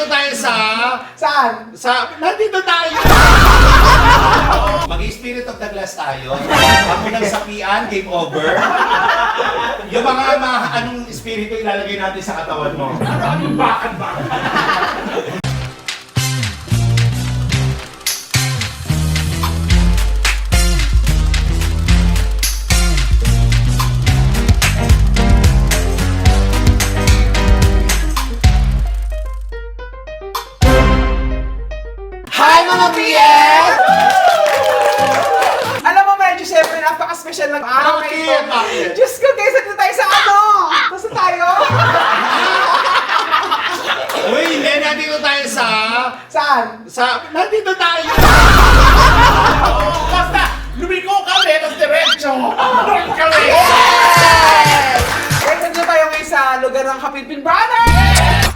nandito tayo sa... Saan? Nandito tayo! Mag-Spirit of the Glass tayo. Ako ng sapian, game over. Yung mga anong espiritu ilalagay natin sa katawan mo? Anong bakit ba? Hi mga PS! Alam mo, medyo siyempre napaka-special ng araw na ito. Bakit? Diyos ko, guys, nandito tayo sa ano? Basta tayo? Uy, hindi. Nandito tayo sa... Saan? Nandito tayo! Basta, lumiko kami, tapos diretso. Doon kami. Guys, nandito tayo ngayon sa lugar ng Kapilpin Brothers!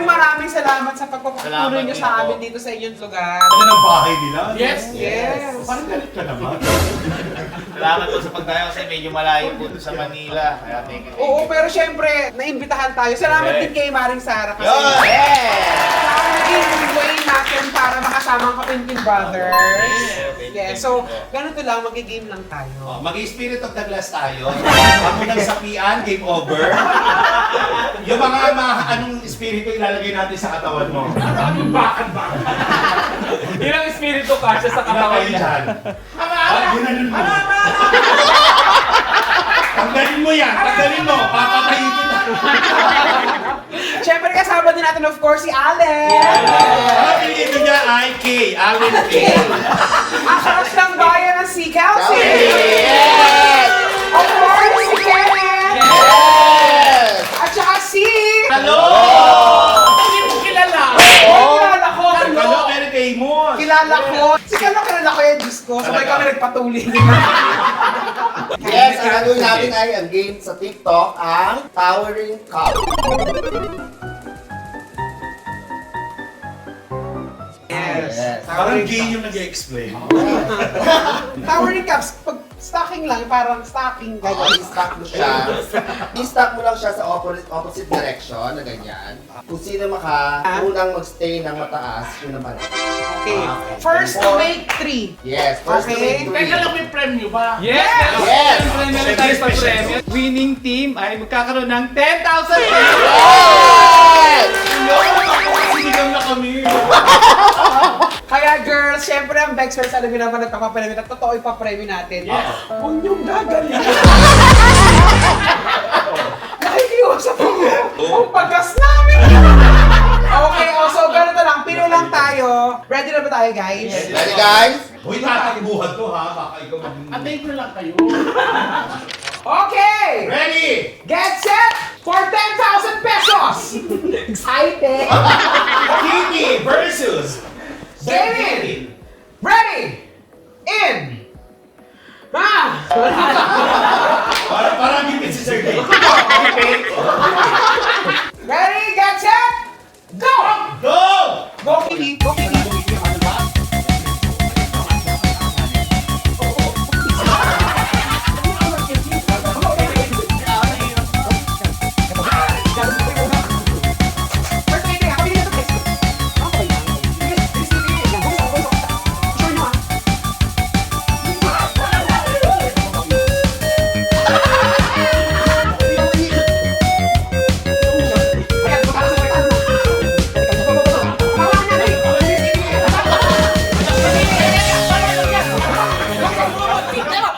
Maraming salamat sa pagpapatuloy niyo sa amin dito sa inyong lugar. Ano ng bahay nila? Yes. Yes. Parang galit ka naman. Salamat po sa pagdayo kasi medyo malayo po sa Manila. Kaya thank you. Oo, pero syempre, naimbitahan tayo. Salamat din kay Maring Sara kasi sa naging way natin para makasama ang Kapinpin Brothers. Yeah, so, ganito lang, mag-game lang tayo. Mag-Spirit of the Glass tayo. Ako ng sapian, game over. Yung mga anong espiritu ilalagay natin sa katawan mo? Anong bakit ba? Ilang espiritu kasya sa katawan niya? Dyan. Gunanin mo. Tanggalin mo yan. Tanggalin mo. Papatayin kita. Syempre, kasama din natin of course si Allen. Ang pinito niya ay K. Allen K. Ang karas ng bayan ng si Kelsey. Of course, si Kenneth. At saka si... Hello! Hindi mo kilala. Kilala ko. Hello, Eric Amos. Kilala ko. Si kilala ko yan, Diyos ko. Sabay kami nagpatuloy. Yes, ang gagawin natin ay ang game sa TikTok, ang Towering Cup. Yes. Parang gay yung nag-explain. Towering cups. Pag stocking lang, parang stocking. I-stack mo siya. I-stack mo lang siya sa opposite direction, na ganyan. Kung sino unang magstay ng mataas, yun naman. Okay. First to make 3. Yes, first to Okay. make Teka 3. lang, may premyo ba? Yes! Yes! Siyempre, meron tayo sa premyo. Winning team ay magkakaroon ng 10,000 pesos! Yes! Sinigaw na kami. Kaya girls, syempre ang Bexpers, alam mo naman nagpapapremyo na totoo ipapremyo natin. Huwag niyong gagaling. Nakikiusap ako. Ang pagkas namin. Okay, so ganito lang. Pino lang tayo. Ready na ba tayo, guys? Ready guys? Uy, tatakbuhan to ha. Baka ikaw maging... Antayin ko na lang kayo. Okay! Ready! Get set for 10,000 pesos! Excited! Kitty versus... Gaming! Ready! In! Ah! Parang gipit si Sir Gay. Ready, get set, go! Go! Go, Kitty! Go, Kitty!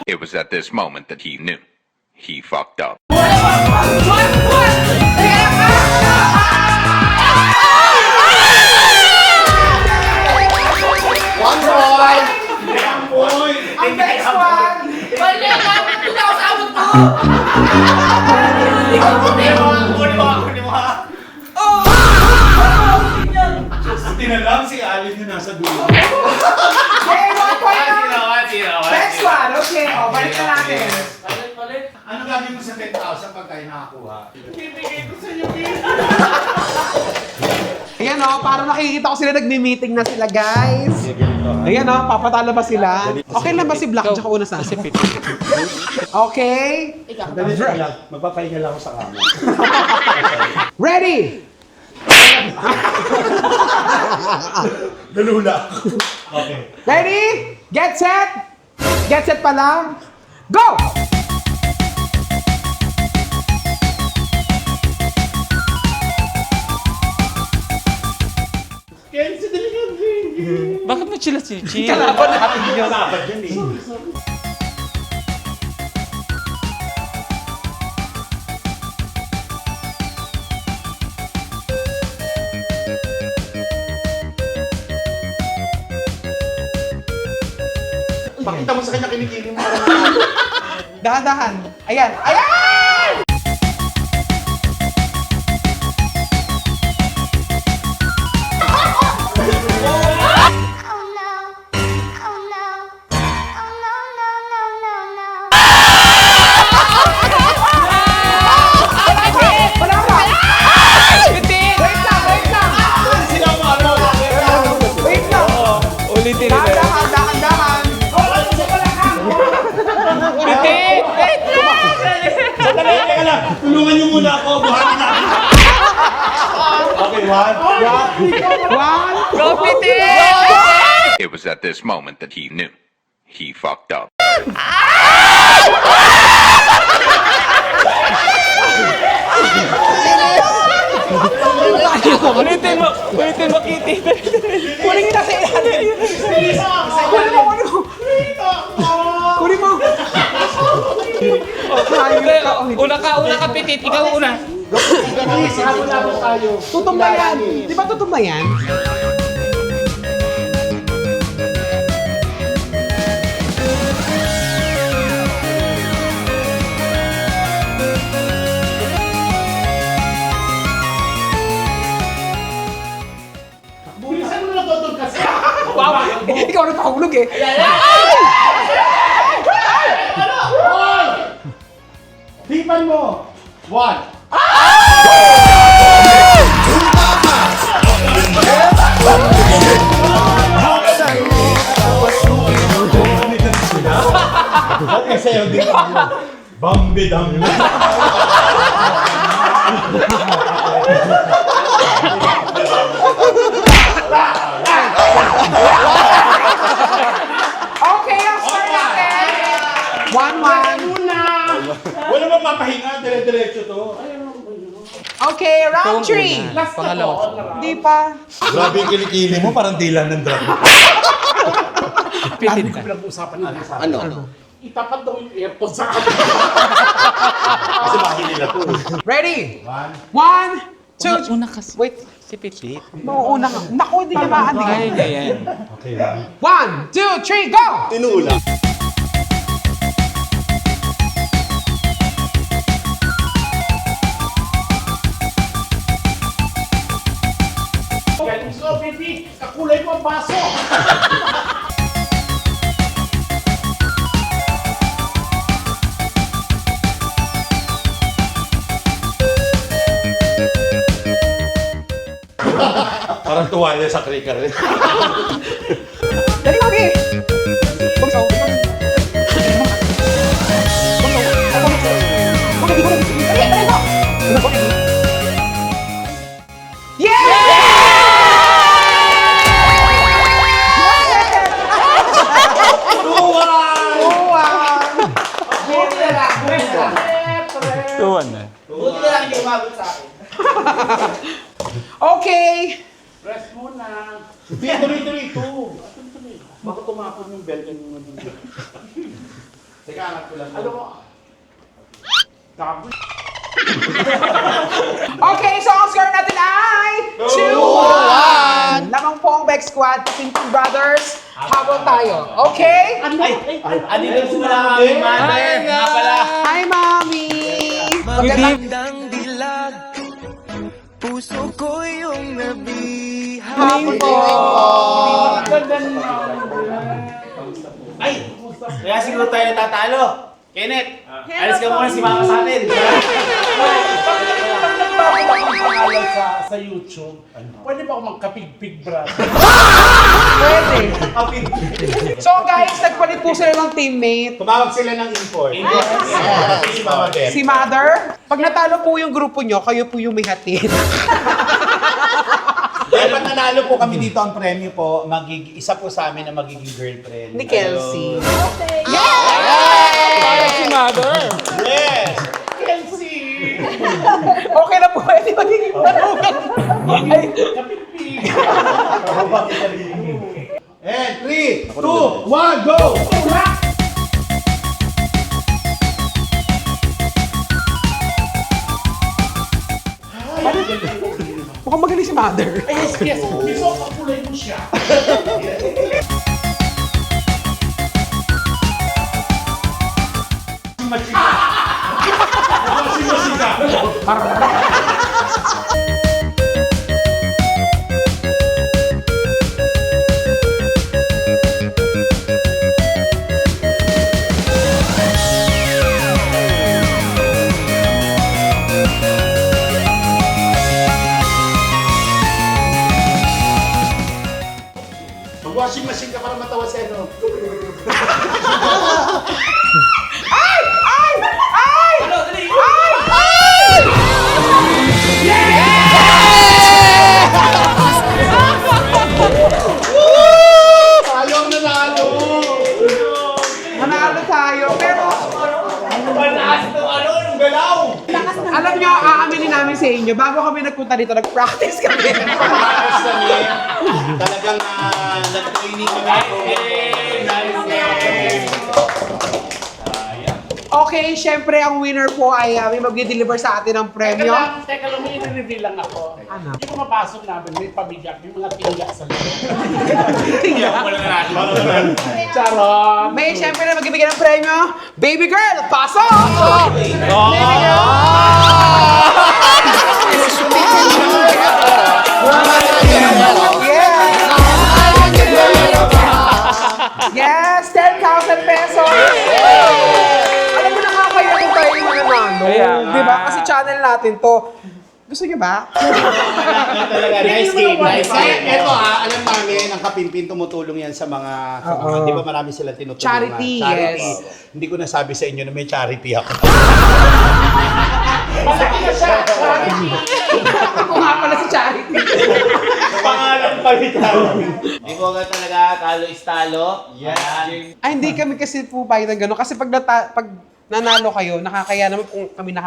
It was at this moment that he knew. He fucked up. One point! Ang next one! Bali, dapat ko na ako sa abot ko. Buti na lang si Allen yung nasa dulo. Okay, 1 point na! Sino? Next one! Okay, balik na natin. Balik. Ano gagawin mo sa 10,000 pag tayo nakakuha? Ayan o, parang nakikita ko sila nagmi-meeting na sila, guys. Ayan o, papatalo ba sila? Okay lang ba si Black tsaka una sa akin? Okay? Magpapahinga lang ako sa kama. Ready? Nalula ako. Okay. Ready? Get set? Get set pa lang. Go! Bakit mo chila-chill? Kalaban natin yun. Dapat yun eh. Pakita mo sa kanya kinikili mo. Dahan-dahan. Ayan. Ayan! Oh no. Oh no. Oh no, no, no, no, no. Wala pa! Bitin! Wait lang, wait lang! Sila mo ano? Wait lang! Ulitin nila. Dahan-dahan, dahan-dahan! Bitin! Sandali, teka lang. Tulungan niyo muna ako. Buhatin natin. Okay, one. One! Go, Bitin! It was at this moment that he knew. He fucked up. Ulitin mo, Kitty. Kunin nyo na sa ilalim! Kunin mo, kunin mo! Kunin mo! Una ka, Petit. Ikaw una. Guys, habol-habol tayo. Tutumba yan! Di ba tutumba yan? Bulisan mo na totoo kasi. Wow! Ikaw na pahulog eh! Hoy! Tipan mo. One. Okay, sa'yo din. Bambi dam. Okay, ang score natin! 1-1. Wala mapapahinga, dire-diretso to. Okay, round 3. Pangalawa. Di pa. Grabe yung kilikili mo, parang dila ng drug. Pitit ka. Ano? Itapat daw yung airpods sa akin. Kasi bahay nila to. Ready? One. 1, 2, Una kasi. wait. Si Petit. Mauuna ka. Naku, hindi ka Kaya maaandig. niya yan. Okay lang. 1, 2, 3, go! Tinula. Galing sa baby, kakulay mo ang baso. Parang tuwalya sa krikar eh. Dali, Mami! Bumsaw. Tuwan na. Buti na lang hindi umabot sa akin. Okay! Rest muna. Hindi, tuloy-tuloy ito. Baka tumapon yung belt yung Teka, anak ko lang. Alam mo, gabi. Okay, so ang score natin ay 2-1! Lamang po ang Bex Squad, Pinky Brothers. Habol tayo. Okay? Ano din sila ang aming mother? Nga pala. Hi, Mami! Magandang dilag, puso ko yung nabiha. Hapon po! Ay! Kaya siguro tayo natatalo. Kenneth, alis ka muna si Mama sa atin. Pag nagbago akong pangalan sa YouTube, pwede ba ako magkapig-pig, brother? Pwede. So guys, nagpalit po sila ng teammate. Tumawag sila ng import. Si Mama Beth. Si Mother, pag natalo po yung grupo nyo, kayo po yung may hatid. Dahil pag nanalo po kami dito ang premyo po, isa po sa amin na magiging girlfriend. Ni Kelsey. Para si Mother. Yes! Okay na po, pwede magiging talugan. And 3, 2, 1, go! Mukhang magaling si Mother. Yes. Gusto ko kakulay mo siya. Mag-washing machine ka para matawa sa ano. Tayong nanalo! Nanalo tayo, pero Anong galaw? alam nyo, aaminin namin sa inyo, bago kami nagpunta dito, nag-practice kami. Paras kami. Talagang nag-training kami. Okay, syempre ang winner po ay may mag-deliver sa atin ng premyo. Teka lang, may i-reveal lang ako. Ano? Yung pumapasok namin, may pabigat, may mga tingga sa loob. Charot! May syempre na magbibigay ng premyo, baby girl, pasok! Baby girl! Yes! 10,000 pesos! Alam mo, nakakaya kung tayo yung mananalo. Kaya nga. Diba? Kasi channel natin to. Gusto niyo ba? Talaga, nice game, nice game. Ito alam namin, ang Kapimpin tumutulong yan sa mga, di ba marami sila tinutulungan? Charity, yes. Hindi ko nasabi sa inyo na may charity ako. Malaki na siya! Charity! Ako nga pala si Charity. Pangalan pa ni charity. Hindi ko agad talaga, talo is talo. Yan. Ay, hindi kami kasi po bayad ng gano'n. Kasi pag nanalo kayo, nakakaya naman kung kami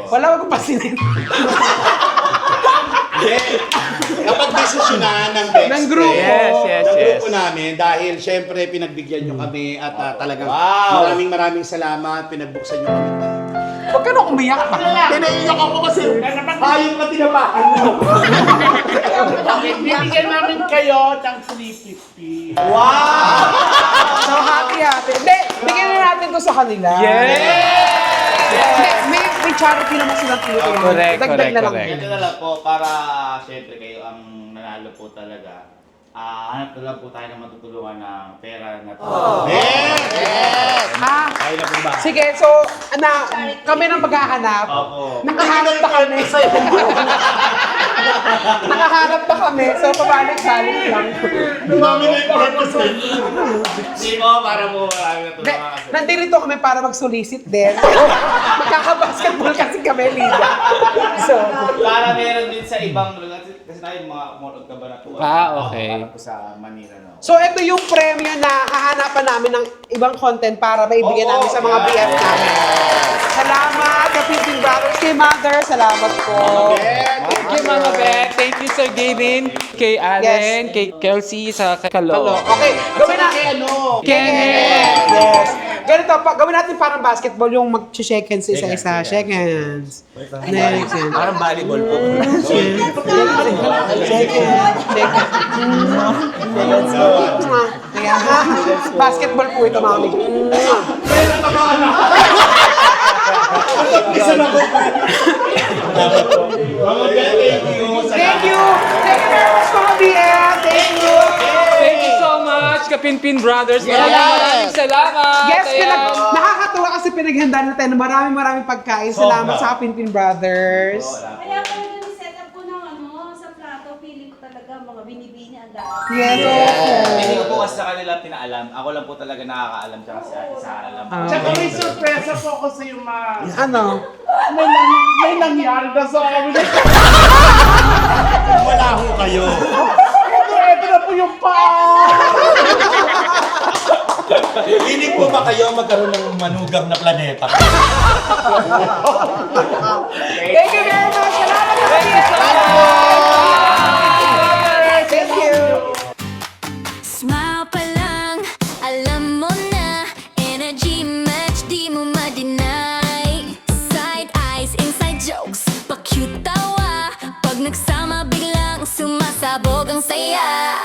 Wala akong pasinin. Kapag desisyonan ng Bex Ng grupo. Yes. ng grupo namin, dahil syempre pinagbigyan nyo kami at talagang maraming salamat, pinagbuksan nyo kami. Huwag ka na umiyak pa. Pinaiyak ako kasi hayop na tinapakan mo. Bibigyan namin kayo ng 350. Wow! So, happy. Hindi, bigyan na natin to sa kanila. May charity naman silang tinutulungan. Correct. Dagdag na lang. Ito na lang po, para syempre kayo ang nanalo po talaga. Hanap na lang po tayo ng matutulungan ng pera na to. Sige, so, kami nang maghahanap. Opo. Nakahanap na kami. Nakahanap na kami. So, pabalik-balik lang. Hindi po, para po marami natulungan kasi. Nandito kami para mag-solicit din. Magkaka-basketball kasi kami, Liga. So, Para meron din sa ibang lugar. Kasi tayo mga kumulog ka ba na po? Okay. Para po sa Manila, no? so ito yung premyo na hahanapan namin ng ibang content para maibigyan namin sa mga BF namin. Salamat, Kapimpin Brothers, kay Mother. Salamat po. Thank you, Mama Beth. Thank you, Sir Gavin. Kay Allen, kay Kelsey, sa Hello. Kalo. Okay, gawin natin. Kenneth. Yes. Ganito, gawin natin parang basketball yung mag-shake hands isa-isa. Shake hands. Next. Parang volleyball po. Shake hands. Shake hands. Kaya, basketball po ito, mami. Thank you. Thank you very much, mga BF. Thank you. Thank you so much, Kapinpin Brothers. Maraming salamat. Yes, Ayan. nakakatuwa kasi pinaghandaan natin ng maraming pagkain. Salamat sa Pinpin Brothers. Kaya pala yung setup ko ng sa plato, feeling ko talaga mga binibini ang dami. Yes. Hindi ko po kasi sa kanila pinaalam. Ako lang po talaga nakakaalam siya kasi Ate Sara lang po. Tsaka may sorpresa po ako sa iyo, ma. Ano? May nangyari na sa amin. Wala ho kayo. Ito na po yung Hilig po ba kayo magkaroon ng manugang na planeta? Thank you very much. Salamat po. Thank you. Smile pa lang, alam mo na. Energy match, di mo ma-deny. Side eyes, inside jokes, pa-cute tawa. Pag nagsama biglang sumasabog ang saya.